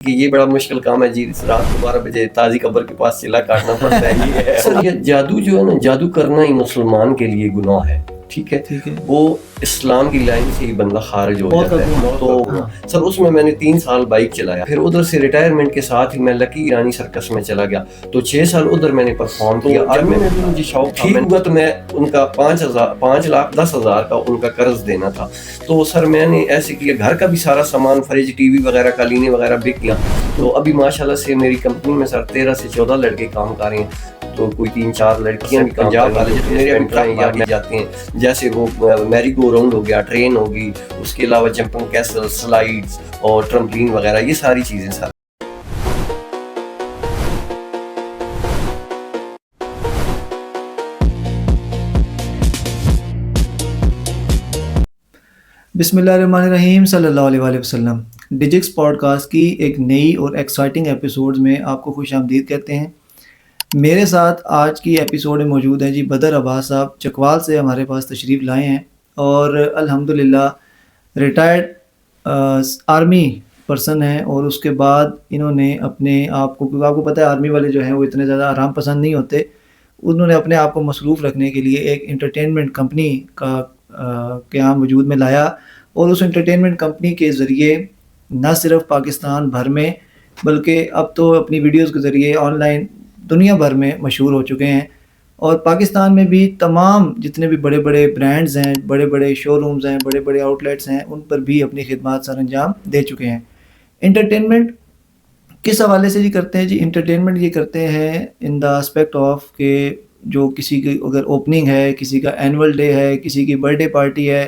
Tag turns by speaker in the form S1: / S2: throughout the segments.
S1: کہ یہ بڑا مشکل کام ہے جی، رات کو 12 بجے تازی قبر کے پاس چلا کاٹنا پڑتا ہے. یہ ہے سر، یہ جادو جو ہے نا، جادو کرنا ہی مسلمان کے لیے گناہ ہے. ٹھیک ہے، وہ اسلام کی لائن سے ہی بندہ خارج ہو جاتا ہے. تو سر اس میں نے 3 سال بائک چلایا. پھر ادھر سے ریٹائرمنٹ کے ساتھ ہی میں لکی ایرانی سرکس میں چلا گیا. تو 6 سال ادھر میں نے پرفارم کیا. آرمی میں بھی مجھے شوق تھا. ٹھیک ہوا تو میں ان کا 5,10,000 کا ان کا قرض دینا تھا. تو سر میں نے ایسے کیا، گھر کا بھی سارا سامان، فریج، ٹی وی وغیرہ، قالینیں وغیرہ بک گیا. تو ابھی ماشاءاللہ سے میری کمپنی میں سر 13 سے 14 لڑکے کام کر رہے ہیں. تو کوئی 3-4 لڑکیاں بھی پنجاب والے میرے بھی جاتے ہیں. جیسے وہ میری گو راؤنڈ ہو گیا، ٹرین ہوگی، اس کے علاوہ جمپنگ کیسل، سلائیڈز اور ٹرمپلین وغیرہ، یہ ساری چیزیں سر.
S2: بسم اللہ الرحمن الرحیم، صلی اللہ علیہ وآلہ وسلم. ڈیجکس پوڈ کاسٹ کی ایک نئی اور ایکسائٹنگ ایپیسوڈ میں آپ کو خوش آمدید کہتے ہیں. میرے ساتھ آج کی ایپیسوڈ میں موجود ہیں جی بدر عباس صاحب، چکوال سے ہمارے پاس تشریف لائے ہیں اور الحمدللہ ریٹائرڈ آرمی پرسن ہیں. اور اس کے بعد انہوں نے اپنے آپ کو، کیونکہ آپ کو پتہ ہے آرمی والے جو ہیں وہ اتنے زیادہ آرام پسند نہیں ہوتے، انہوں نے اپنے آپ کو مصروف رکھنے کے لیے ایک انٹرٹینمنٹ کمپنی کا قیام وجود میں لایا. اور اس انٹرٹینمنٹ کمپنی کے ذریعے نہ صرف پاکستان بھر میں بلکہ اب تو اپنی ویڈیوز کے ذریعے آن لائن دنیا بھر میں مشہور ہو چکے ہیں. اور پاکستان میں بھی تمام جتنے بھی بڑے بڑے برانڈز ہیں، بڑے بڑے شو رومز ہیں، بڑے بڑے آؤٹ لیٹس ہیں، ان پر بھی اپنی خدمات سر انجام دے چکے ہیں. انٹرٹینمنٹ کس حوالے سے جی کرتے ہیں؟ جی انٹرٹینمنٹ یہ کرتے ہیں ان دا اسپیکٹ آف کہ جو کسی کی اگر اوپننگ ہے، کسی کا اینول ڈے ہے، کسی کی برتھ ڈے پارٹی ہے،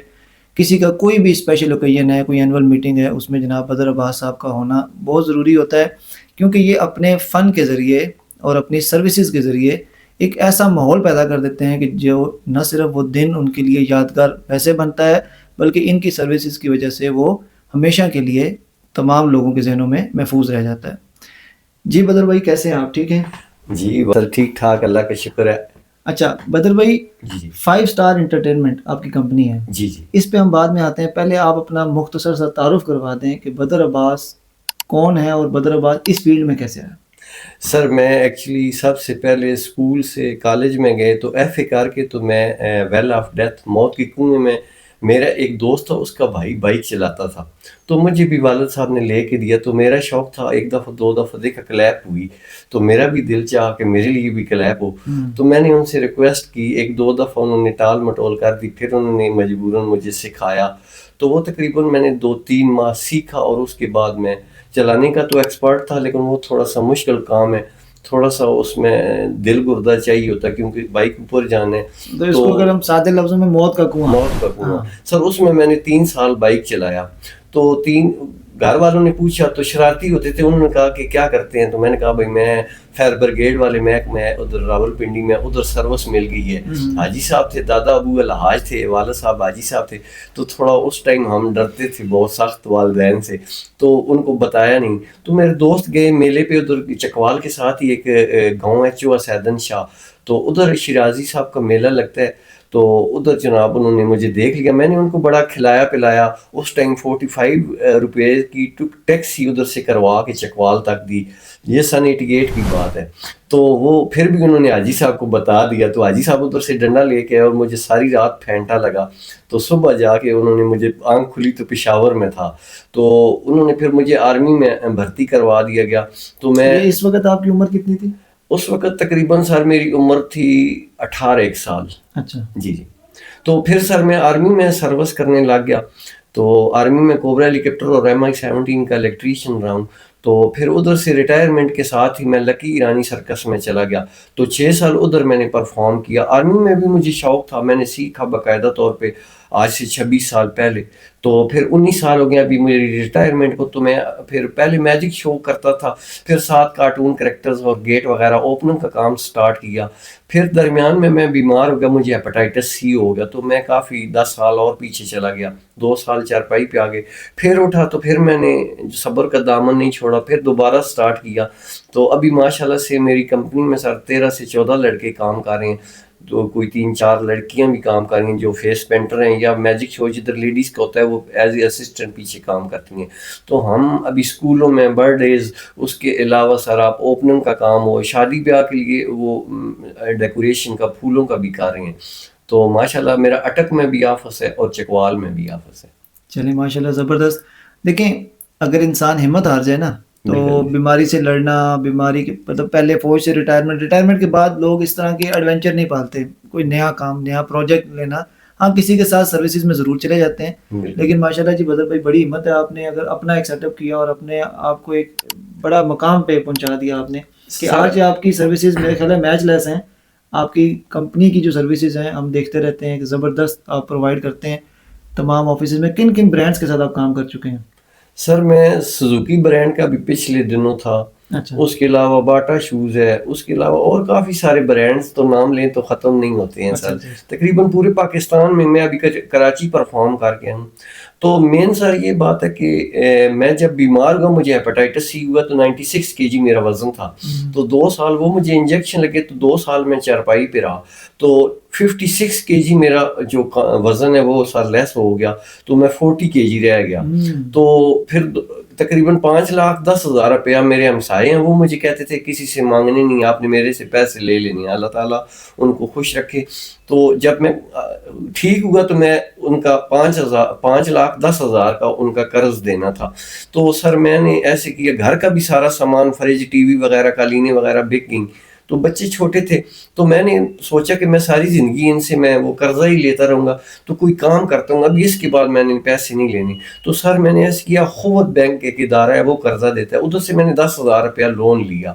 S2: کسی کا کوئی بھی اسپیشل اوکیزن ہے، کوئی اینول میٹنگ ہے، اس میں جناب بدر عباس صاحب کا ہونا بہت ضروری ہوتا ہے. کیونکہ یہ اپنے فن کے ذریعے اور اپنی سروسز کے ذریعے ایک ایسا ماحول پیدا کر دیتے ہیں کہ جو نہ صرف وہ دن ان کے لیے یادگار ویسے بنتا ہے بلکہ ان کی سروسز کی وجہ سے وہ ہمیشہ کے لیے تمام لوگوں کے ذہنوں میں محفوظ رہ جاتا ہے. جی بدر بھائی کیسے ہیں آپ؟ ٹھیک ہیں
S1: جی سر، ٹھیک ٹھاک، اللہ کا شکر ہے.
S2: اچھا بدر بھائی،
S1: جی
S2: 5 اسٹار انٹرٹینمنٹ آپ کی کمپنی ہے.
S1: جی جی
S2: اس پہ ہم بعد میں آتے ہیں. پہلے آپ اپنا مختصر سا تعارف کروا دیں کہ بدر عباس کون ہے اور بدر عباس اس فیلڈ میں کیسے آیا.
S1: سر میں ایکچولی سب سے پہلے اسکول سے کالج میں گئے تو ایف اے کر کے تو میں ویل آف ڈیتھ، موت کے کنویں میں، میرا ایک دوست تھا، اس کا بھائی بائک چلاتا تھا. تو مجھے بھی والد صاحب نے لے کے دیا. تو میرا شوق تھا، ایک دفعہ 2 دفعہ دیکھا کلیپ ہوئی تو میرا بھی دل چاہا کہ میرے لیے بھی کلیپ ہو. تو میں نے ان سے ریکویسٹ کی، 1-2 دفعہ انہوں نے ٹال مٹول کر دی، پھر انہوں نے مجبوراً مجھے سکھایا. تو وہ تقریباً میں نے 2-3 ماہ سیکھا اور اس کے بعد میں چلانے کا تو ایکسپرٹ تھا، لیکن وہ تھوڑا سا مشکل کام ہے، تھوڑا سا اس میں دل گردہ چاہیے ہوتا ہے کیونکہ بائک اوپر جانے.
S2: تو اس کو اگر ہم سادے لفظوں میں موت کا کنواں.
S1: سر اس میں نے 3 سال بائک چلایا. تو گھر والوں نے پوچھا تو شرارتی ہوتے تھے، انہوں نے کہا کہ کیا کرتے ہیں؟ تو میں نے کہا بھائی میں فائر بریگیڈ والے محکمہ میں ادھر راول پنڈی میں ادھر سروس مل گئی ہے. حاجی صاحب تھے، دادا ابو الحاج تھے، والد صاحب حاجی صاحب تھے. تو تھوڑا اس ٹائم ہم ڈرتے تھے بہت سخت والدین سے، تو ان کو بتایا نہیں. تو میرے دوست گئے میلے پہ، ادھر چکوال کے ساتھ ہی ایک گاؤں ہے چوہا سیدن شاہ، تو ادھر شیرازی صاحب کا میلہ لگتا ہے. تو ادھر جناب انہوں نے مجھے دیکھ لیا، میں نے ان کو بڑا کھلایا پلایا. اس ٹائم 45 روپے کی ٹیکسی ادھر سے کروا کے چکوال تک دی. یہ سن 88 کی بات ہے. تو وہ پھر بھی انہوں نے حاجی صاحب کو بتا دیا. تو حاجی صاحب ادھر سے ڈنڈا لے کے اور مجھے ساری رات پھینٹا لگا. تو صبح جا کے انہوں نے مجھے، آنکھ کھلی تو پشاور میں تھا، تو انہوں نے پھر مجھے آرمی میں بھرتی کروا دیا گیا. تو میں،
S2: اس وقت آپ کی عمر کتنی تھی؟
S1: اس وقت تقریباً سر میری عمر تھی 18 سال.
S2: اچھا
S1: جی. تو پھر سر میں آرمی میں سروس کرنے لگ گیا. تو آرمی میں کوبرا ہیلی کاپٹر اور MI-17 کا الیکٹریشین رہا ہوں. تو پھر ادھر سے ریٹائرمنٹ کے ساتھ ہی میں لکی ایرانی سرکس میں چلا گیا. تو 6 سال ادھر میں نے پرفارم کیا. آرمی میں بھی مجھے شوق تھا، میں نے سیکھا باقاعدہ طور پہ آج سے 26 سال پہلے. تو پھر 19 سال ہو گیا ابھی میری ریٹائرمنٹ کو. تو میں پھر پہلے میجک شو کرتا تھا، پھر 7 کارٹون کریکٹرز اور گیٹ وغیرہ اوپننگ کا کام سٹارٹ کیا. پھر درمیان میں بیمار ہو گیا، مجھے ہیپاٹائٹس C ہو گیا. تو میں کافی 10 سال اور پیچھے چلا گیا، 2 سال چارپائی پہ آ گئے. پھر اٹھا تو پھر میں نے صبر کا دامن نہیں چھوڑا، پھر دوبارہ سٹارٹ کیا. تو ابھی ماشاءاللہ سے میری کمپنی میں سر 13 سے 14 لڑکے کام کر رہے ہیں. تو کوئی 3-4 لڑکیاں بھی کام کر رہی ہیں جو فیس پینٹر ہیں, یا میجک شو جدھر لیڈیز کا ہوتا ہے وہ ایز اے اسسٹنٹ پیچھے کام کرتی ہیں. تو ہم ابھی اسکولوں میں برتھ ڈیز, اس کے علاوہ سر آپ اوپننگ کا کام ہو, شادی بیاہ کے لیے وہ ڈیکوریشن کا, پھولوں کا بھی کر رہے ہیں. تو ماشاءاللہ میرا اٹک میں بھی آفس ہے اور چکوال میں بھی آفس ہے.
S2: چلیں ماشاءاللہ زبردست. دیکھیں اگر انسان ہمت ہار جائے نا تو بیماری سے لڑنا, بیماری کے مطلب پہلے فوج سے ریٹائرمنٹ کے بعد لوگ اس طرح کے ایڈونچر نہیں پالتے, کوئی نیا کام نیا پروجیکٹ لینا. ہاں کسی کے ساتھ سروسز میں ضرور چلے جاتے ہیں, لیکن ماشاءاللہ جی بدر بھائی بڑی ہمت ہے, آپ نے اگر اپنا ایک سیٹ اپ کیا اور اپنے آپ کو ایک بڑا مقام پہ پہنچا دیا آپ نے کہ آج آپ کی سروسز میرے خیال ہے میچ لیس ہیں. آپ کی کمپنی کی جو سروسز ہیں ہم دیکھتے رہتے ہیں کہ زبردست آپ پرووائڈ کرتے ہیں. تمام آفیسز میں کن کن برانڈس کے ساتھ آپ کام کر چکے ہیں؟
S1: سر میں سوزوکی برانڈ کا بھی پچھلے دنوں تھا, اس کے علاوہ باٹا شوز ہے, اس کے علاوہ اور کافی سارے برانڈس, تو نام لیں تو ختم نہیں ہوتے ہیں سر. تقریباً پورے پاکستان میں ابھی کراچی پرفارم کر کے ہوں. تو مین سر یہ بات ہے کہ میں جب بیمار ہوا, مجھے ہیپاٹائٹس سی ہوا تو 96 kg میرا وزن تھا. تو 2 سال وہ مجھے انجیکشن لگے, تو 2 سال میں چارپائی پہ رہا. تو 56 kg میرا جو وزن ہے وہ سر لیس ہو گیا, تو میں 40 kg رہ گیا. تو پھر تقریباً 5,10,000 روپیہ میرے ہمسائے ہیں, وہ مجھے کہتے تھے کسی سے مانگنے نہیں, آپ نے میرے سے پیسے لے لینے, اللہ تعالیٰ ان کو خوش رکھے. تو جب میں ٹھیک ہوا تو میں ان کا 5,10,000 کا ان کا قرض دینا تھا. تو سر میں نے ایسے کیا, گھر کا بھی سارا سامان, فریج, ٹی وی وغیرہ, قالینیں وغیرہ بک گئیں. تو بچے چھوٹے تھے, تو میں نے سوچا کہ میں ساری زندگی ان سے میں وہ قرضہ ہی لیتا رہوں گا, تو کوئی کام کرتا ہوں, اب اس کے بعد میں نے پیسے نہیں لینے. تو سر میں نے ایسے کیا, قوت بینک ایک ادارہ ہے وہ قرضہ دیتا ہے, ادھر سے میں نے 10,000 روپیہ لون لیا.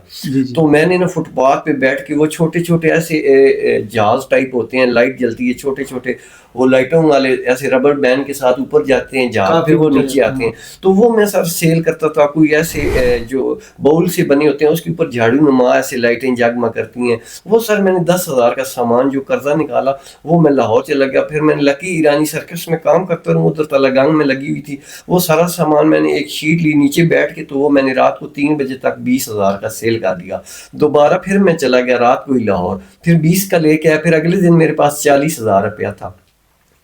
S1: تو میں نے نا فٹ پاتھ پہ بیٹھ کے, وہ چھوٹے چھوٹے ایسے جہاز ٹائپ ہوتے ہیں, لائٹ جلتی ہے, چھوٹے چھوٹے وہ لائٹوں والے ایسے ربر بینڈ کے ساتھ اوپر جاتے ہیں جہاز, پھر وہ نیچے آتے ہیں. تو وہ میں سر سیل کرتا تھا. کوئی ایسے جو باؤل سے بنے ہوتے ہیں, اس کے اوپر جھاڑو نما ایسے لائٹیں جگمگ کرتی ہیں, وہ سر میں نے 10,000 کا سامان جو قرضہ نکالا وہ میں لاہور چلا گیا. پھر میں نے لکی ایرانی سرکس میں کام کرتا رہا, ادھر تلگنگ میں لگی ہوئی تھی. وہ سارا سامان میں نے ایک شیٹ لی نیچے بیٹھ کے, تو وہ میں نے رات کو 3 بجے تک 20,000 کا سیل کر دیا. دوبارہ پھر میں چلا گیا رات کو ہی لاہور, پھر 20 کا لے کے آیا, پھر اگلے دن میرے پاس 40,000 روپیہ تھا.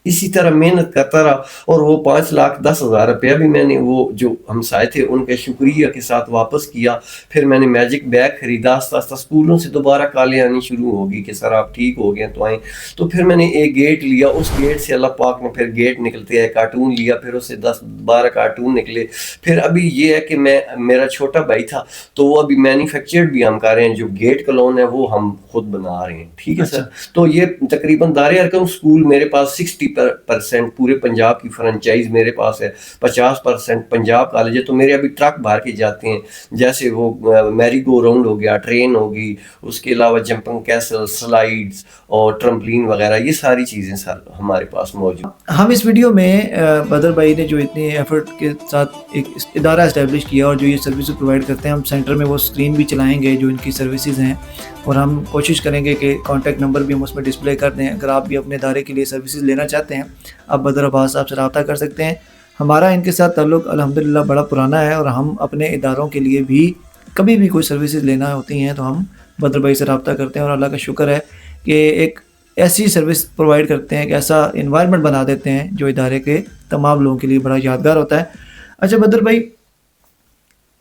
S1: اسی طرح محنت کرتا رہا, اور وہ 5,10,000 روپیہ بھی میں نے وہ جو ہمسائے تھے ان کے شکریہ کے ساتھ واپس کیا. پھر میں نے میجک بیگ خریدا. آہستہ آہستہ اسکولوں سے دوبارہ کالیں آنی شروع ہوگی کہ سر آپ ٹھیک ہو گئے تو آئیں. تو پھر میں نے ایک گیٹ لیا, اس گیٹ سے اللہ پاک نے پھر گیٹ نکلتے ہیں, کارٹون لیا, پھر اس سے 10-12 کارٹون نکلے. پھر ابھی یہ ہے کہ میرا چھوٹا بھائی تھا, تو وہ ابھی مینوفیکچرڈ بھی ہم کر رہے ہیں, جو گیٹ کلون ہے وہ ہم خود بنا رہے ہیں. ٹھیک ہے سر. تو یہ تقریباً دار ارقم اسکول میرے پاس 60% پورے پنجاب کی فرنچائز میرے پاس ہے, 50% پنجاب کالج ہے. تو میرے ابھی ٹرک باہر کے جاتے ہیں, جیسے وہ میری گو راؤنڈ ہو گیا, ٹرین ہوگی, اس کے علاوہ جمپنگ کیسل, سلائیڈز اور ٹرمپلین وغیرہ, یہ ساری چیزیں سر ہمارے پاس موجود.
S2: ہم اس ویڈیو میں بدر بھائی نے جو اتنے ایفرٹ کے ساتھ ایک ادارہ اسٹیبلش کیا اور جو یہ سروسز پرووائڈ کرتے ہیں, ہم سینٹر میں وہ اسکرین بھی چلائیں گے جو ان کی سروسز ہیں, اور ہم کوشش کریں گے کہ کانٹیکٹ نمبر بھی ہم اس میں ڈسپلے کر دیں. اگر آپ بھی اپنے ادارے کے لیے سروسز لینا چاہتے ہیں, آپ بدر عباس صاحب سے رابطہ کر سکتے ہیں. ہمارا ان کے ساتھ تعلق الحمدللہ بڑا پرانا ہے, اور ہم اپنے اداروں کے لیے بھی کبھی بھی کوئی سروسز لینا ہوتی ہیں تو ہم بدر بھائی سے رابطہ کرتے ہیں. اور اللہ کا شکر ہے کہ ایک ایسی سروس پرووائڈ کرتے ہیں, ایک ایسا انوائرمنٹ بنا دیتے ہیں جو ادارے کے تمام لوگوں کے لیے بڑا یادگار ہوتا ہے. اچھا بدر بھائی,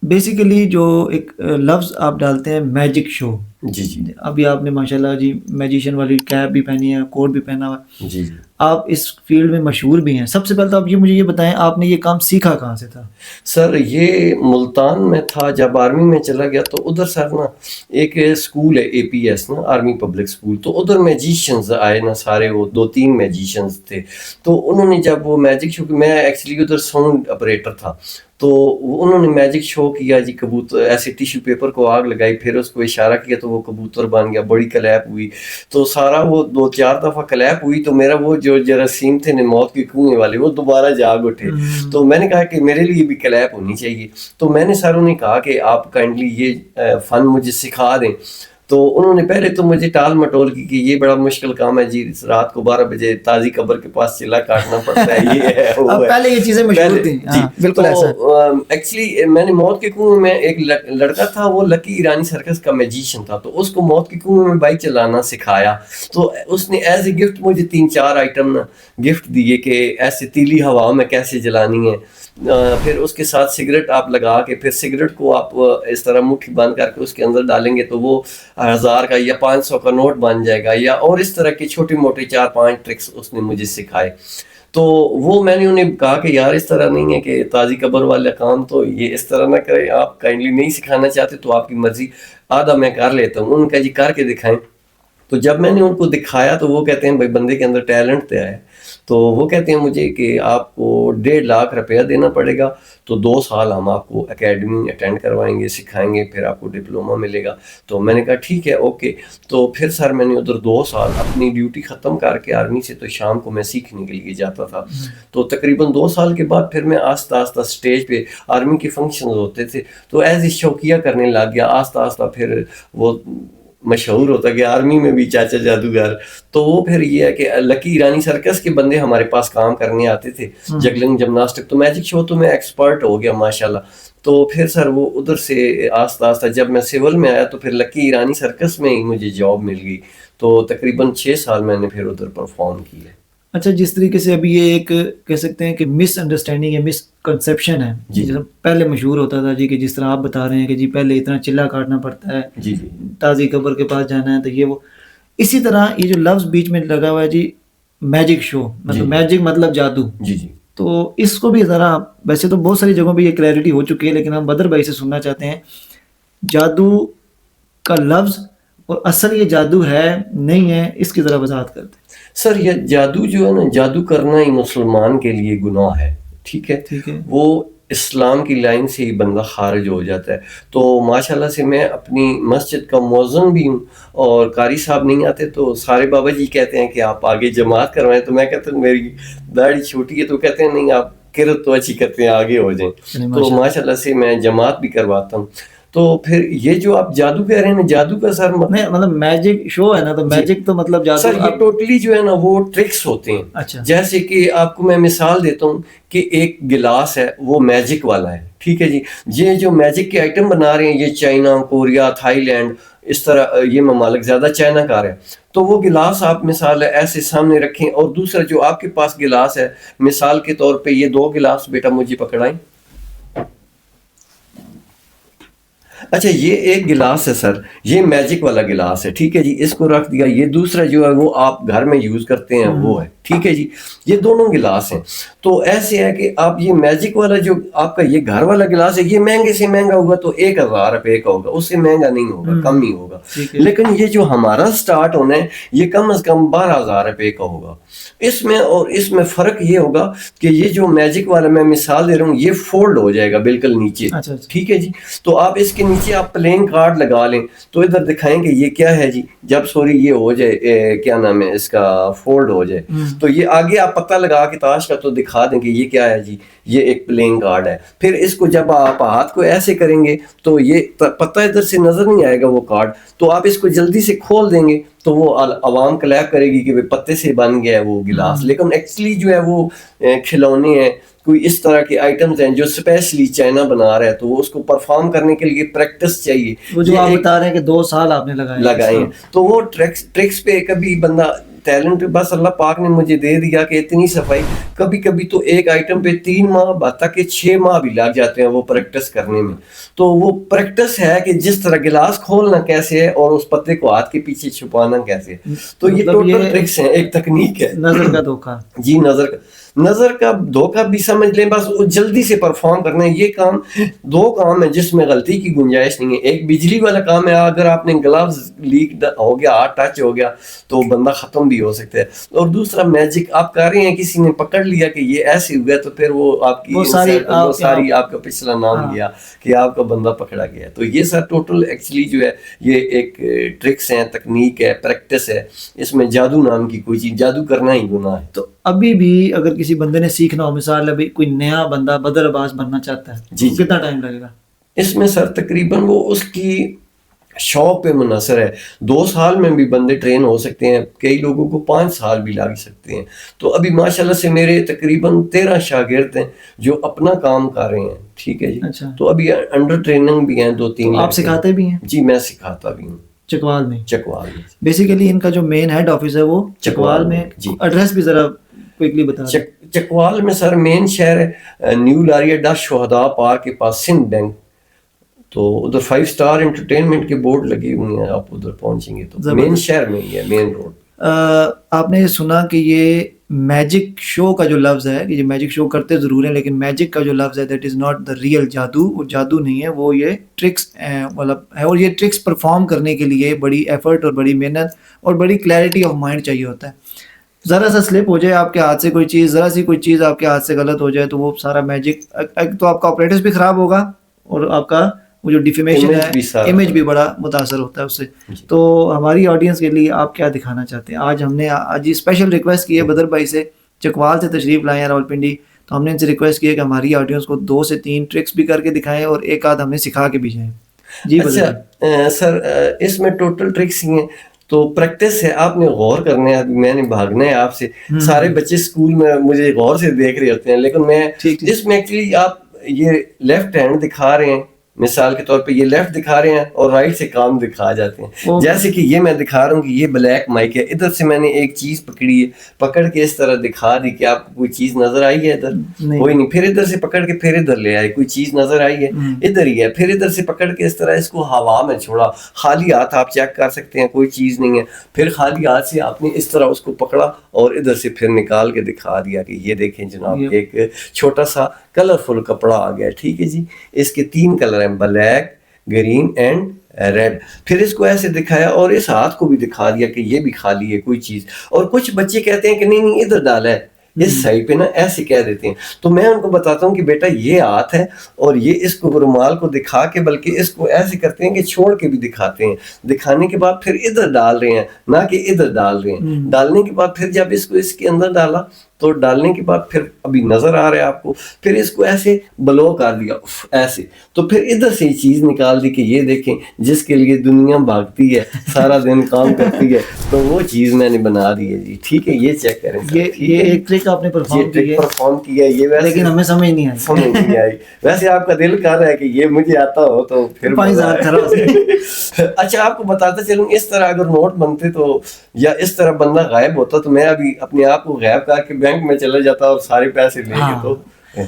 S2: بیسیکلی جو ایک لفظ آپ ڈالتے ہیں میجک شو,
S1: جی
S2: ابھی آپ نے ماشاءاللہ جی میجیشین والی کیپ بھی پہنی ہے, کوٹ بھی پہنا ہوا ہے,
S1: جی
S2: آپ اس فیلڈ میں مشہور بھی ہیں. سب سے پہلے تو آپ مجھے یہ بتائیں, آپ نے یہ کام سیکھا کہاں سے تھا؟
S1: سر یہ ملتان میں تھا, جب آرمی میں چلا گیا تو ادھر سر نا ایک اسکول ہے APS نا, آرمی پبلک اسکول, تو ادھر میجیشینز آئے نا سارے, وہ 2-3 میجیشینز تھے. تو انہوں نے جب وہ میجک شو, میں ایکچولی ادھر ساؤنڈ آپریٹر تھا, تو انہوں نے میجک شو کیا جی, کبوتر ایسے ٹیشو پیپر کو آگ لگائی, پھر اس کو اشارہ کیا تو وہ کبوتر بن گیا, بڑی کلیپ ہوئی. تو سارا وہ 2-4 دفعہ کلیپ ہوئی, تو میرا وہ جو جراثیم تھے موت کے کنویں والے, وہ دوبارہ جاگ اٹھے. تو میں نے کہا کہ میرے لیے بھی کلیپ ہونی چاہیے. تو میں نے سر انہیں کہا کہ آپ کائنڈلی یہ فن مجھے سکھا دیں. تو انہوں نے پہلے تو مجھے ٹال مٹول کی کہ یہ بڑا مشکل کام ہے جی, رات کو 12 بجے تازی قبر کے پاس چلا کاٹنا پڑتا ہے, یہ ہے وہ ہے.
S2: پہلے یہ چیزیں مشہور تھیں
S1: جی
S2: بالکل ایسا.
S1: ایکچولی میں نے موت کے کنویں میں ایک لڑکا تھا, وہ لکی ایرانی سرکس کا میجیشین تھا, تو اس کو موت کے کنویں میں بائک چلانا سکھایا. تو اس نے ایز اے گفٹ مجھے 3-4 آئٹم گفٹ دیے کہ ایسے تیلی ہوا میں کیسے جلانی ہے. پھر اس کے ساتھ سگریٹ آپ لگا کے, پھر سگریٹ کو آپ اس طرح مٹھی بند کر کے اس کے اندر ڈالیں گے تو وہ 1000 کا یا 500 کا نوٹ بن جائے گا, یا اور اس طرح کے چھوٹے موٹے 4-5 ٹرکس اس نے مجھے سکھائے. تو وہ میں نے انہیں کہا کہ یار اس طرح نہیں ہے کہ تازی قبر والا کام تو یہ اس طرح نہ کریں, آپ کائنڈلی نہیں سکھانا چاہتے تو آپ کی مرضی, آدھا میں کر لیتا ہوں. ان کا جی کر کے دکھائیں. تو جب میں نے ان کو دکھایا تو وہ کہتے ہیں بھائی بندے کے اندر ٹیلنٹ تو ہے. تو وہ کہتے ہیں مجھے کہ آپ کو 1.5 لاکھ روپیہ دینا پڑے گا, تو 2 سال ہم آپ کو اکیڈمی اٹینڈ کروائیں گے, سکھائیں گے, پھر آپ کو ڈپلوما ملے گا. تو میں نے کہا ٹھیک ہے اوکے. تو پھر سر میں نے ادھر 2 سال اپنی ڈیوٹی ختم کر کے آرمی سے, تو شام کو میں سیکھنے کے لیے جاتا تھا. تو تقریباً 2 سال کے بعد پھر میں آہستہ آہستہ اسٹیج پہ آرمی کے فنکشنز ہوتے تھے تو ایز اے شوقیہ کرنے لگ گیا. آہستہ آہستہ پھر وہ مشہور ہوتا کہ آرمی میں بھی چاچا جادوگر. تو وہ پھر یہ ہے کہ لکی ایرانی سرکس کے بندے ہمارے پاس کام کرنے آتے تھے, جگلنگ جمناسٹک. تو میجک شو تو میں ایکسپرٹ ہو گیا ماشاءاللہ. تو پھر سر وہ ادھر سے آہستہ آہستہ جب میں سول میں آیا تو پھر لکی ایرانی سرکس میں ہی مجھے جاب مل گئی. تو تقریباً 6 سال میں نے پھر ادھر پرفارم کیا.
S2: اچھا, جس طریقے سے ابھی یہ ایک کہہ سکتے ہیں کہ مس انڈرسٹینڈنگ یا مس کنسیپشن ہے, جیسے پہلے مشہور ہوتا تھا جی کہ جس طرح آپ بتا رہے ہیں کہ جی پہلے اتنا چلا کاٹنا پڑتا ہے,
S1: جی
S2: تازی قبر کے پاس جانا ہے تو یہ وہ. اسی طرح یہ جو لفظ بیچ میں لگا ہوا ہے جی میجک شو, مطلب میجک مطلب جادو.
S1: جی جی.
S2: تو اس کو بھی ذرا, ویسے تو بہت ساری جگہوں پہ یہ کلیئرٹی ہو چکی ہے لیکن ہم بدر بھائی سے سننا چاہتے ہیں, جادو کا لفظ اور اصل یہ جادو ہے نہیں ہے, اس کی ذرا وضاحت کرتے ہیں.
S1: سر یہ جادو جو ہے نا, جادو کرنا ہی مسلمان کے لیے گناہ ہے. ٹھیک ہے, وہ اسلام کی لائن سے ہی بندہ خارج ہو جاتا ہے. تو ماشاءاللہ سے میں اپنی مسجد کا مؤذن بھی ہوں, اور قاری صاحب نہیں آتے تو سارے بابا جی کہتے ہیں کہ آپ آگے جماعت کروائیں. تو میں کہتا ہوں میری داڑھی چھوٹی ہے, تو کہتے ہیں نہیں آپ کرت تو اچھی کرتے ہیں, آگے ہو جائیں. تو ماشاءاللہ سے میں جماعت بھی کرواتا ہوں. تو پھر یہ جو آپ جادو کہہ رہے ہیں نا, جادو کا سر
S2: مطلب میجک شو ہے نا, تو میجک تو مطلب جادو
S1: سر یہ ٹوٹلی جو ہے نا وہ ٹرکس ہوتے ہیں.
S2: اچھا,
S1: جیسے کہ آپ کو میں مثال دیتا ہوں کہ ایک گلاس ہے وہ میجک والا ہے. ٹھیک ہے جی, یہ جو میجک کے آئٹم بنا رہے ہیں یہ چائنا, کوریا, تھائی لینڈ, اس طرح یہ ممالک زیادہ چائنا کار ہے. تو وہ گلاس آپ مثال ہے ایسے سامنے رکھیں, اور دوسرا جو آپ کے پاس گلاس ہے, مثال کے طور پہ یہ 2 گلاس بیٹا مجھے پکڑائیں. اچھا یہ ایک گلاس ہے سر, یہ میجک والا گلاس ہے. ٹھیک ہے جی, اس کو رکھ دیا. یہ دوسرا جو ہے وہ آپ گھر میں یوز کرتے ہیں وہ ہے. ٹھیک ہے جی, یہ دونوں گلاس ہیں. تو ایسے ہے کہ آپ یہ میجک والا جو آپ کا یہ گھر والا گلاس ہے, یہ مہنگے سے مہنگا ہوگا تو 1000 روپے کا ہوگا, اس سے مہنگا نہیں ہوگا, کم ہی ہوگا. لیکن یہ جو ہمارا سٹارٹ ہونا ہے یہ کم از کم 12000 روپے کا ہوگا. اس میں اور اس میں فرق یہ ہوگا کہ یہ جو میجک والا میں مثال دے رہا ہوں, یہ فولڈ ہو جائے گا بالکل نیچے. ٹھیک ہے جی, تو آپ اس کے نیچے آپ پلین کارڈ لگا لیں تو ادھر دکھائیں گے یہ کیا ہے جی. جب سوری یہ ہو جائے کیا نام ہے اس کا, فولڈ ہو جائے, تو یہ آگے آپ پتہ لگا کے تاش کا تو دکھا دیں کہ یہ کیا ہے جی, یہ ایک پلین کارڈ ہے. پھر اس کو جب آپ ہاتھ کو ایسے کریں گے تو یہ پتہ ادھر سے نظر نہیں آئے گا وہ کارڈ, تو آپ اس کو جلدی سے کھول دیں گے تو وہ عوام کلیپ کرے گی کہ پتے سے بن گیا ہے وہ گلاس. لیکن ایکچولی جو ہے وہ کھلونے ہیں, کوئی اس طرح کے آئٹمز ہیں جو اسپیشلی چائنا بنا رہا ہے, تو وہ اس کو پرفارم کرنے کے لیے پریکٹس چاہیے.
S2: وہ جو آپ بتا رہے ہیں کہ 2 سال آپ نے
S1: لگائے ہیں, تو وہ ٹرکس پہ کبھی بندہ ٹیلنٹ بس اللہ پاک نے مجھے دے دیا کہ اتنی صفائی, کبھی کبھی تو ایک آئٹم پہ 3 ماہ تک 6 ماہ بھی لگ جاتے ہیں وہ پریکٹس کرنے میں. تو وہ پریکٹس ہے کہ جس طرح گلاس کھولنا کیسے ہے اور اس پتے کو ہاتھ کے پیچھے چھپانا کیسے ہے. تو یہ ٹوٹل ٹرکس ہیں, ایک تکنیک ہے.
S2: نظر کا دھوکہ,
S1: جی نظر کا دھوکہ بھی سمجھ لیں, بس وہ جلدی سے پرفارم کرنا ہے. یہ کام 2 کام ہے جس میں غلطی کی گنجائش نہیں ہے. ایک بجلی والا کام ہے, اگر آپ نے گلوز لیک ہو گیا, ہاتھ ٹچ ہو گیا تو بندہ ختم بھی ہو سکتا ہے. اور دوسرا میجک آپ کر رہے ہیں, کسی نے پکڑ لیا کہ یہ ایسے ہوا, تو پھر وہ آپ کی ساری آپ کا پچھلا نام گیا کہ آپ کا بندہ پکڑا گیا. تو یہ سر ٹوٹل ایکچولی جو ہے یہ ایک ٹرکس ہیں, تکنیک ہے, پریکٹس ہے. اس میں جادو نام کی کوئی چیز, جادو کرنا ہی گناہ ہے.
S2: تو ابھی بھی اگر کسی بندے نے سیکھنا ہو, مثال ابھی کوئی نیا بندہ بدر عباس بننا چاہتا ہے,
S1: جی
S2: کتنا ٹائم لگے گا؟
S1: اس میں سر تقریباً وہ اس کی شوق پہ منحصر ہے. 2 سال میں بھی بندے ٹرین ہو سکتے ہیں, کئی لوگوں کو 5 سال بھی لگ سکتے ہیں. تو ابھی ماشاءاللہ سے میرے تقریباً 13 شاگرد ہیں جو اپنا کام کر رہے ہیں. ٹھیک ہے جی. تو ابھی انڈر ٹریننگ بھی ہیں 2-3.
S2: آپ سکھاتے بھی ہیں؟
S1: جی میں سکھاتا بھی ہوں
S2: چکوال میں.
S1: چکوال میں
S2: بیسیکلی ان کا جو مین ہیڈ آفس ہے وہ چکوال میں. جی ایڈریس بھی ذرا کوئکلی بتا دیں.
S1: چکوال میں سر مین شہر ہے نیو لاریہ شہداء پارک کے پاس سندھ بینک. تو ادھر 5 اسٹار انٹرٹینمنٹ کے بورڈ لگے ہوئے ہیں, آپ ادھر پہنچیں گے تو مین شہر میں ہی ہے, مین روڈ.
S2: آپ نے سنا کہ یہ میجک شو کا جو لفظ ہے, کہ یہ میجک شو کرتے ضرور ہیں لیکن میجک کا جو لفظ ہے that is not the real جادو. وہ جادو نہیں ہے, وہ یہ ٹرکس مطلب ہے. اور یہ ٹرکس پرفارم کرنے کے لیے بڑی ایفرٹ اور بڑی محنت اور بڑی کلیئرٹی آف مائنڈ چاہیے ہوتا ہے. ذرا سا سلپ ہو جائے آپ کے ہاتھ سے کوئی چیز, ذرا سی کوئی چیز آپ کے ہاتھ سے غلط ہو جائے تو وہ سارا میجک, ایک تو آپ کا آپریٹرس بھی خراب ہوگا اور آپ کا وہ جو ڈیفیمیشن ہے امیج بھی بڑا متاثر ہوتا ہے اس سے. تو ہماری آڈینس کے لیے آپ کیا دکھانا چاہتے ہیں؟ آج ہم نے اسپیشل ریکویسٹ کی ہے بدر بھائی سے, چکوال سے تشریف لائے ہیں راولپنڈی, تو ہم نے ان سے ریکویسٹ کی ہے کہ ہماری آڈینس کو 2 سے 3 ٹرکس بھی کر کے دکھائیں اور ایک آدھ ہم نے سکھا کے بھی جائیں. جی
S1: اچھا سر, اس میں ٹوٹل ٹرکس ہی ہیں تو پریکٹس ہے, آپ نے غور کرنا ہے. ابھی میں نے بھاگنا ہے آپ سے, سارے بچے اسکول میں مجھے غور سے دیکھ رہے ہوتے ہیں, لیکن میں اس میں ایکچولی آپ یہ لیفٹ ہینڈ دکھا رہے ہیں, مثال کے طور پہ یہ لیفٹ دکھا رہے ہیں اور رائٹ سے کام دکھا جاتے ہیں. جیسے کہ یہ میں دکھا رہا ہوں کہ یہ بلیک مائک ہے, ادھر سے میں نے ایک چیز پکڑی ہے, پکڑ کے اس طرح دکھا دی کہ آپ کو کوئی چیز نظر آئی ہے ادھر, کوئی نہیں, پھر ادھر سے پکڑ کے پھر ادھر لے آئے, کوئی چیز نظر آئی ہے ادھر ہی ہے, پھر ادھر سے پکڑ کے اس طرح اس کو ہوا میں چھوڑا, خالی ہاتھ آپ چیک کر سکتے ہیں کوئی چیز نہیں ہے, پھر خالی ہاتھ سے آپ نے اس طرح اس کو پکڑا اور ادھر سے پھر نکال کے دکھا دیا کہ یہ دیکھیں جناب ایک چھوٹا سا کلرفل کپڑا آ گیا. ٹھیک ہے جی, اس کے 3 کلر ہیں, بلیک, گرین اینڈ ریڈ. پھر اس کو ایسے دکھایا اور اس ہاتھ کو بھی دکھا دیا کہ یہ بھی خالی ہے کوئی چیز. اور کچھ بچے کہتے ہیں کہ نہیں ادھر ڈالا ہے, اس سائڈ پہ نا, ایسے کہہ دیتے ہیں. تو میں ان کو بتاتا ہوں کہ بیٹا یہ ہاتھ ہے اور یہ اس کو رومال کو دکھا کے بلکہ اس کو ایسے کرتے ہیں کہ چھوڑ کے بھی دکھاتے ہیں. دکھانے کے بعد پھر ادھر ڈال رہے ہیں, نہ کہ ادھر ڈال رہے ہیں. ڈالنے کے بعد پھر جب اس کو اس کے اندر ڈالا تو ڈالنے کے بعد پھر ابھی نظر آ رہا ہے آپ کو, پھر اس کو ایسے بلو کر دیا ایسے, تو پھر ادھر سے یہ چیز نکال دی کہ یہ دیکھیں جس کے لیے دنیا بھاگتی ہے, سارا دن کام کرتی ہے, تو وہ چیز میں نے بنا دی ہے جی. ٹھیک ہے, یہ چیک کریں.
S2: یہ ایک ٹرک آپ نے
S1: پرفارم کیا ہے, یہ ویسے
S2: لیکن ہمیں سمجھ نہیں
S1: آئی. ویسے آپ کا دل کر رہا ہے کہ یہ مجھے آتا ہو تو پھر. اچھا آپ کو بتاتا چلوں, اس طرح اگر نوٹ بنتے تو یا اس طرح بندہ غائب ہوتا تو میں ابھی اپنے آپ کو غائب کر کے بینک میں چلا جاتا اور سارے پیسے لے کے.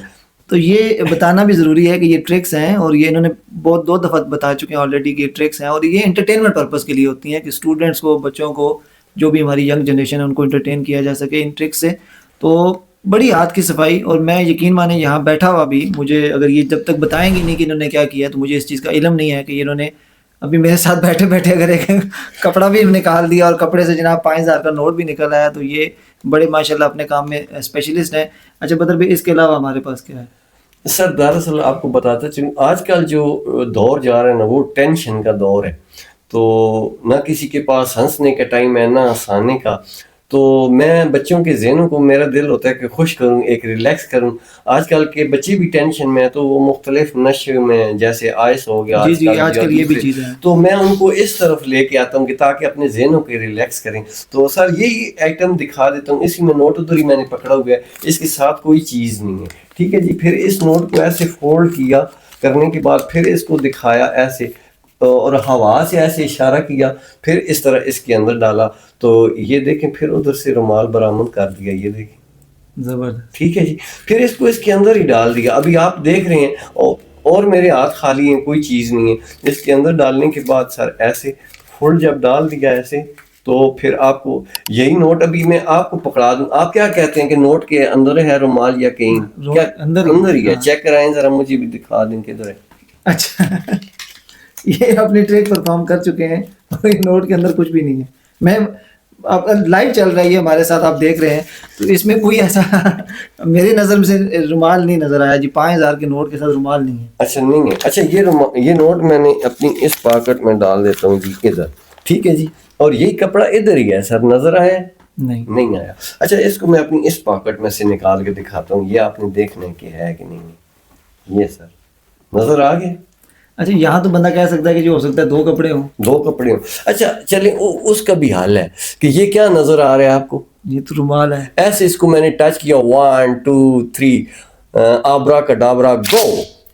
S2: تو یہ بتانا بھی ضروری ہے کہ یہ ٹرکس ہیں, اور یہ انہوں نے بہت 2 دفعہ بتا چکے ہیں آلریڈی کہ یہ ٹرکس ہیں, اور یہ انٹرٹینمنٹ پرپز کے لیے ہوتی ہیں کہ اسٹوڈنٹس کو, بچوں کو, جو بھی ہماری ینگ جنریشن ہے ان کو انٹرٹین کیا جا سکے ان ٹرکس سے. تو بڑی ہاتھ کی صفائی, اور میں یقین مانے یہاں بیٹھا ہوا بھی, مجھے اگر یہ جب تک بتائیں گے نہیں کہ انہوں نے کیا کیا تو مجھے اس چیز کا علم نہیں ہے کہ انہوں نے ابھی میرے ساتھ بیٹھے بیٹھے اگر ایک کپڑا بھی نکال دیا اور کپڑے سے جناب 5000 کا نوٹ بھی نکل آیا, تو یہ بڑے ماشاءاللہ اپنے کام میں اسپیشلسٹ ہیں. اچھا بدر بھائی, اس کے علاوہ ہمارے پاس کیا ہے؟
S1: سر دراصل آپ کو بتاتا چلوں, آج کل جو دور جا رہا ہے نا وہ ٹینشن کا دور ہے. تو نہ کسی کے پاس ہنسنے کا ٹائم ہے نہ ہنسانے کا. تو میں بچوں کے ذہنوں کو میرا دل ہوتا ہے کہ خوش کروں, ایک ریلیکس کروں. آج کل کے بچے بھی ٹینشن میں ہیں تو وہ مختلف نشے میں, جیسے آئس ہو گیا
S2: آج کل یہ بھی چیز ہے,
S1: تو میں ان کو اس طرف لے کے آتا ہوں کہ تاکہ اپنے ذہنوں کے ریلیکس کریں. تو سر یہی آئٹم دکھا دیتا ہوں, اسی میں نوٹ ادھر ہی میں نے پکڑا ہوا ہے, اس کے ساتھ کوئی چیز نہیں ہے. ٹھیک ہے جی, پھر اس نوٹ کو ایسے فولڈ کیا, کرنے کے بعد پھر اس کو دکھایا ایسے اور ہوا سے ایسے اشارہ کیا, پھر اس طرح اس کے اندر ڈالا. تو یہ دیکھیں پھر ادھر سے رومال برآمد کر دیا, یہ دیکھیں
S2: زبردست.
S1: ٹھیک ہے جی, پھر اس کو اس کے اندر ہی ڈال دیا. ابھی آپ دیکھ رہے ہیں اور میرے ہاتھ خالی ہیں, کوئی چیز نہیں ہے. اس کے اندر ڈالنے کے بعد سر ایسے فل جب ڈال دیا ایسے, تو پھر آپ کو یہی نوٹ ابھی میں آپ کو پکڑا دوں. آپ کیا کہتے ہیں کہ نوٹ کے اندر ہے رومال یا کہیں کیا اندر ہی ہے؟ چیک کرائیں ذرا, مجھے بھی دکھا دیں کدھر ہے.
S2: اچھا یہ اپنی ٹریک پرفارم کر چکے ہیں اور نوٹ کے اندر کچھ بھی نہیں ہے. میں اب لائیو چل رہی ہے ہمارے ساتھ, آپ دیکھ رہے ہیں, تو اس میں کوئی ایسا میری نظر میں سے رومال نہیں نظر آیا جی. 5000 کے نوٹ کے ساتھ رومال نہیں ہے.
S1: اچھا نہیں ہے. اچھا یہ نوٹ میں نے اپنی اس پاکٹ میں ڈال دیتا ہوں جی ادھر. ٹھیک ہے جی, اور یہی کپڑا ادھر ہی ہے سر, نظر آیا؟ نہیں آیا. اچھا اس کو میں اپنی اس پاکٹ میں سے نکال کے دکھاتا ہوں, یہ آپ نے دیکھنا ہے کہ ہے کہ نہیں. یہ سر نظر آ گیا.
S2: اچھا یہاں تو بندہ کہہ سکتا ہے کہ جو ہو سکتا ہے 2 کپڑے ہوں.
S1: 2 کپڑے ہوں. اچھا چلیں اس کا بھی حل ہے کہ یہ کیا نظر آ رہا ہے آپ کو؟
S2: یہ تو رومال ہے.
S1: ایسے اس کو میں نے ٹچ کیا 1 2 3 آبرا کڈابرا گو,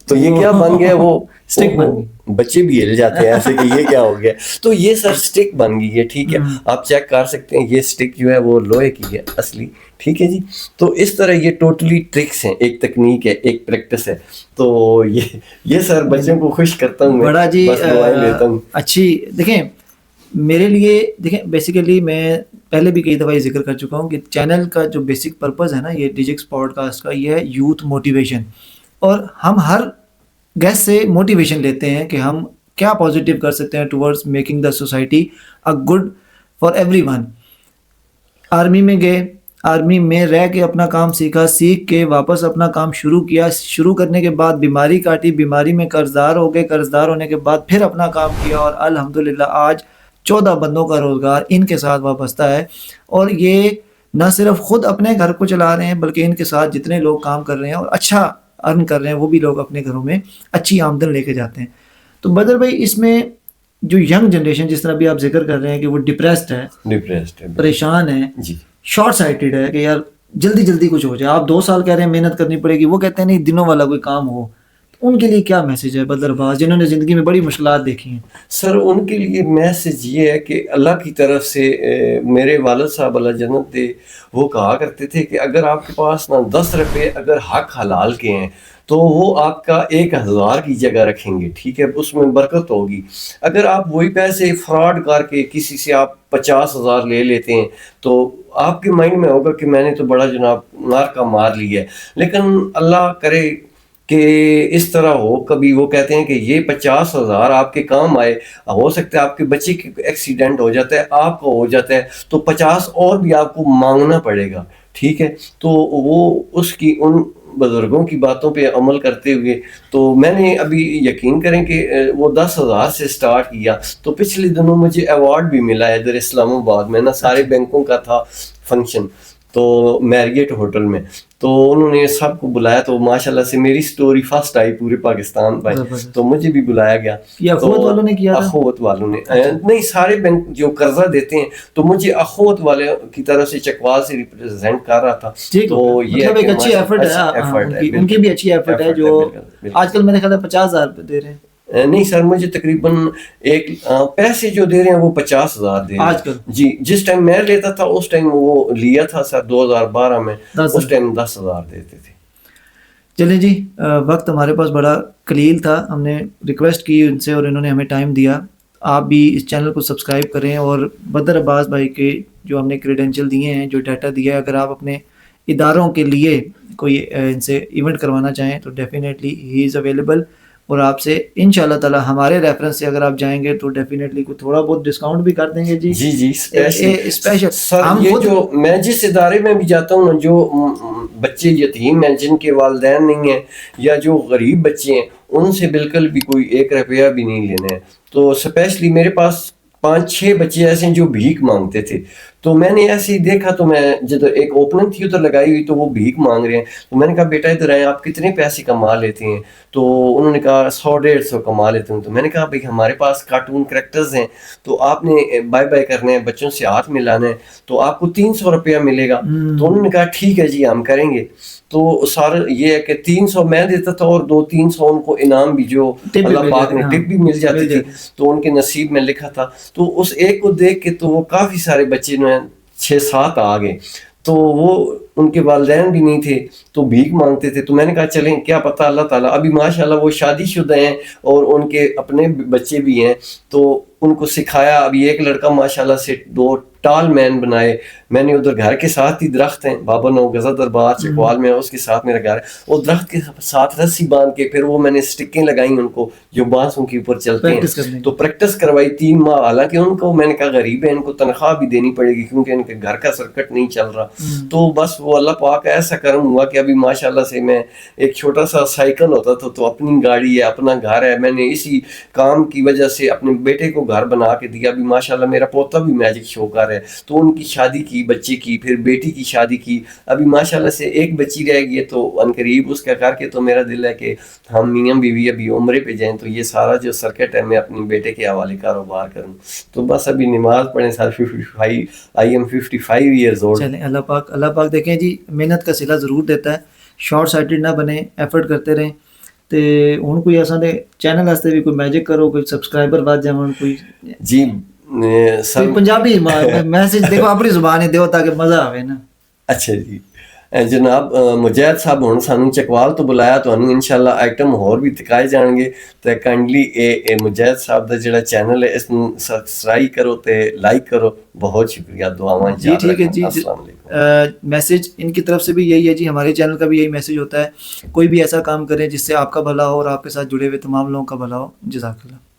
S1: تو یہ کیا بن گیا؟ وہ
S2: اسٹک بن گئی.
S1: بچے بھی ہل جاتے ہیں ایسے کہ یہ کیا ہو گیا. تو یہ سر اسٹک بن گئی ہے. ٹھیک ہے, آپ چیک کر سکتے ہیں. یہ اسٹک جو ہے وہ لوہے کی ہے اصلی. ٹھیک ہے جی. تو اس طرح یہ ٹوٹلی ٹرکس ہیں, ایک تکنیک ہے, ایک پریکٹس ہے. تو یہ سر بچوں کو خوش کرتا ہوں میں,
S2: بڑا جی
S1: بس دعائیں لیتا ہوں.
S2: اچھی. دیکھیں میرے لیے دیکھیں بیسیکلی میں پہلے بھی کئی دفعہ یہ ذکر کر چکا ہوں کہ چینل کا جو بیسک پرپز ہے نا یہ ڈیجکس پوڈ کاسٹ کا, یہ ہے یوتھ موٹیویشن. اور ہم ہر گیسٹ سے موٹیویشن لیتے ہیں کہ ہم کیا پازیٹیو کر سکتے ہیں towards making the society a good for every one. Army میں گئے, آرمی میں رہ کے اپنا کام سیکھا, سیکھ کے واپس اپنا کام شروع کیا. شروع کرنے کے بعد بیماری کاٹی, بیماری میں قرضدار ہو گئے, قرضدار ہونے کے بعد پھر اپنا کام کیا, اور الحمدللہ آج 14 بندوں کا روزگار ان کے ساتھ وابستہ ہے. اور یہ نہ صرف خود اپنے گھر کو چلا رہے ہیں بلکہ ان کے ساتھ جتنے لوگ کام کر رہے ہیں اور اچھا ارن کر رہے ہیں وہ بھی لوگ اپنے گھروں میں اچھی آمدن لے کے جاتے ہیں. تو بدر بھائی اس میں جو ینگ جنریشن جس طرح بھی آپ ذکر کر رہے ہیں کہ وہ ڈپریسڈ ہے, پریشان ہے,
S1: جی,
S2: شارٹ سائٹڈ ہے کہ یار جلدی جلدی کچھ ہو جائے. آپ 2 سال کہہ رہے ہیں محنت کرنی پڑے گی, وہ کہتے ہیں نہیں دنوں والا کوئی کام ہو. ان کے لیے کیا میسیج ہے بدر باز جنہوں نے زندگی میں بڑی مشکلات دیکھی ہیں؟
S1: سر ان کے لیے میسیج یہ ہے کہ اللہ کی طرف سے میرے والد صاحب اللہ جنت تھے, وہ کہا کرتے تھے کہ اگر آپ کے پاس نا 10 روپے اگر حق حلال کے ہیں تو وہ آپ کا 1000 کی جگہ رکھیں گے. ٹھیک ہے, اس میں برکت ہوگی. اگر آپ وہی پیسے فراڈ کر کے کسی سے آپ 50,000 لے لیتے ہیں تو آپ کے مائنڈ میں ہوگا کہ میں نے تو بڑا جناب نار کا مار لیا ہے. لیکن اللہ کرے کہ اس طرح ہو کبھی, وہ کہتے ہیں کہ یہ 50,000 آپ کے کام آئے. ہو سکتا ہے آپ کے بچے کی ایکسیڈنٹ ہو جاتا ہے, آپ کو ہو جاتا ہے, تو 50 اور بھی آپ کو مانگنا پڑے گا. ٹھیک ہے, تو وہ اس کی ان بزرگوں کی باتوں پہ عمل کرتے ہوئے, تو میں نے ابھی یقین کریں کہ وہ 10,000 سے سٹارٹ کیا. تو پچھلے دنوں مجھے ایوارڈ بھی ملا ہے ادھر اسلام آباد میں نا, سارے بینکوں کا تھا فنکشن تو میریٹ ہوٹل میں, تو انہوں نے سب کو بلایا. تو ماشاءاللہ سے میری سٹوری فرسٹ آئی پورے پاکستان میں, تو مجھے بھی بلایا گیا.
S2: اخوت والوں نے کیا تھا؟
S1: اخوت والوں نے نہیں, سارے بینک جو قرضہ دیتے ہیں, تو مجھے اخوت والے کی طرف سے چکوال سے ریپرزینٹ کر رہا تھا. تو یہ
S2: ایک اچھی ایفرٹ ہے, ان کی بھی اچھی ایفرٹ ہے جو آج کل میں نے کہا 50,000 دے رہے ہیں.
S1: نہیں سر, مجھے تقریباً پیسے جو دے رہے ہیں وہ 50,000 دے رہے ہیں
S2: آج کل.
S1: جی, جس ٹائم میں لیتا تھا اس ٹائم وہ لیا تھا سر 2012 میں, اس ٹائم 10,000 دیتے تھے.
S2: چلیں جی, وقت ہمارے پاس بڑا قلیل تھا, ہم نے ریکویسٹ کی ان سے اور انہوں نے ہمیں ٹائم دیا. آپ بھی اس چینل کو سبسکرائب کریں, اور بدر عباس بھائی کے جو ہم نے کریڈینشیل دیے ہیں, جو ڈیٹا دیا ہے, اگر آپ اپنے اداروں کے لیے کوئی ان سے ایونٹ کروانا چاہیں تو ڈیفینیٹلی ہی از اویلیبل. اور آپ سے ان شاء اللہ تعالیٰ ہمارے ریفرنس سے اگر آپ جائیں گے تو ڈیفینیٹلی کوئی تھوڑا بہت ڈسکاؤنٹ بھی کر دیں گے. جی
S1: جی
S2: اسپیشل
S1: سر, یہ جو میں جس ادارے میں بھی جاتا ہوں, جو بچے یتیم ہیں جن کے والدین نہیں ہیں یا جو غریب بچے ہیں, ان سے بالکل بھی کوئی 1 روپیہ بھی نہیں لینا ہے. تو اسپیشلی میرے پاس 5-6 بچے ایسے ہیں جو بھیک مانگتے تھے, تو میں نے ایسے ہی دیکھا, تو میں جب ایک اوپننگ تھی ادھر لگائی ہوئی, تو وہ بھیک مانگ رہے ہیں. تو میں نے کہا بیٹا ادھر آئے, آپ کتنے پیسے کما لیتے ہیں؟ تو انہوں نے کہا 100-150 کما لیتے ہوں. تو میں نے کہا بھائی ہمارے پاس کارٹون کریکٹرز ہیں, تو آپ نے بائی بائی کرنا ہے, بچوں سے ہاتھ ملانا ہے, تو آپ کو 300 روپیہ ملے گا. تو انہوں نے کہا ٹھیک ہے جی ہم کریں گے. تو سارا یہ ہے کہ 300 میں دیتا تھا اور 200-300 ان کو انعام بھی, جو اللہ پاک نے ٹپ بھی مل جاتی تھی, تو ان کے نصیب میں لکھا تھا. تو اس ایک کو دیکھ کے تو وہ کافی سارے بچے جو ہیں 6-7 آ گئے, تو وہ ان کے والدین بھی نہیں تھے تو بھیک مانگتے تھے. تو میں نے کہا چلیں کیا پتہ اللہ تعالیٰ, ابھی ماشاءاللہ وہ شادی شدہ ہیں اور ان کے اپنے بچے بھی ہیں, تو ان کو سکھایا. ابھی ایک لڑکا ماشاءاللہ سے 2 ٹال مین بنائے. میں نے ادھر گھر کے ساتھ ہی درخت ہیں, بابا نو گزا دربار چکوال میں, اس کے ساتھ میرا گھر ہے. وہ درخت کے ساتھ رسی باندھ کے پھر وہ میں نے سٹکیں لگائیں ان کو جو بانسوں کے اوپر چلتے ہیں, تو پریکٹس کروائی 3 ماہ. حالانکہ ان کو میں نے کہا غریب ہے, ان کو تنخواہ بھی دینی پڑے گی کیونکہ ان کے گھر کا سرکٹ نہیں چل رہا. تو بس وہ اللہ پاک ایسا کرم ہوا کہ ابھی ماشاءاللہ سے میں ایک چھوٹا سا سائیکل ہوتا تھا تو اپنی گاڑی ہے, اپنا گھر ہے, میں نے اسی کام کی وجہ سے اپنے بیٹے کو گھر بنا کے دیا. ابھی ماشاءاللہ میرا پوتا بھی میجک شو کر ہے, تو ان کی شادی کی, بچے کی, پھر بیٹی کی شادی کی, ابھی ماشاءاللہ سے ایک بچی رہ گئی ہے, تو عنقریب اس کا کر کے تو میرا دل ہے کہ ہم میاں بیوی ابھی عمرے پہ جائیں, تو یہ سارا جو سرکٹ ہے میں اپنے بیٹے کے حوالے کاروبار کروں. تو بس ابھی نماز پڑھیں سر 55, آئی ایم 55 ایئرز اولڈ.
S2: چلیں اللہ پاک دیکھیں جی محنت کا صلہ ضرور دیتا ہے, شارٹ سائٹڈ نہ بنے, ایفرٹ کرتے رہیں. تے ہن کوئی اساں دے چینل واسطے بھی کوئی میجک کرو, کوئی سبسکرائبر ود جاون, کوئی
S1: جی سر
S2: کوئی پنجابی میسج دیکھو اپنی زبان ہے دیو تاکہ مزہ آوے نا.
S1: اچھا جی جناب مجاہد صاحب ہن سانو چکوال تو بلایا, تانوں انشاءاللہ آئٹم ہور بھی دکھائے جان گے, تے کائنڈلی اے مجاہد صاحب دا جڑا چینل ہے اس نوں سبسکرائب کرو تے لائک کرو. بہت شکریہ, دعاواں
S2: جی
S1: یاد
S2: ٹھیک ہے
S1: رکھنا.
S2: جی.
S1: السلام علیکم.
S2: میسج ان کی طرف سے بھی یہی ہے جی, ہمارے چینل کا بھی یہی میسج ہوتا ہے, کوئی بھی ایسا کام کریں جس سے آپ کا بھلا ہو اور آپ کے ساتھ جڑے ہوئے تمام لوگوں کا بھلا ہو. جزاک اللہ.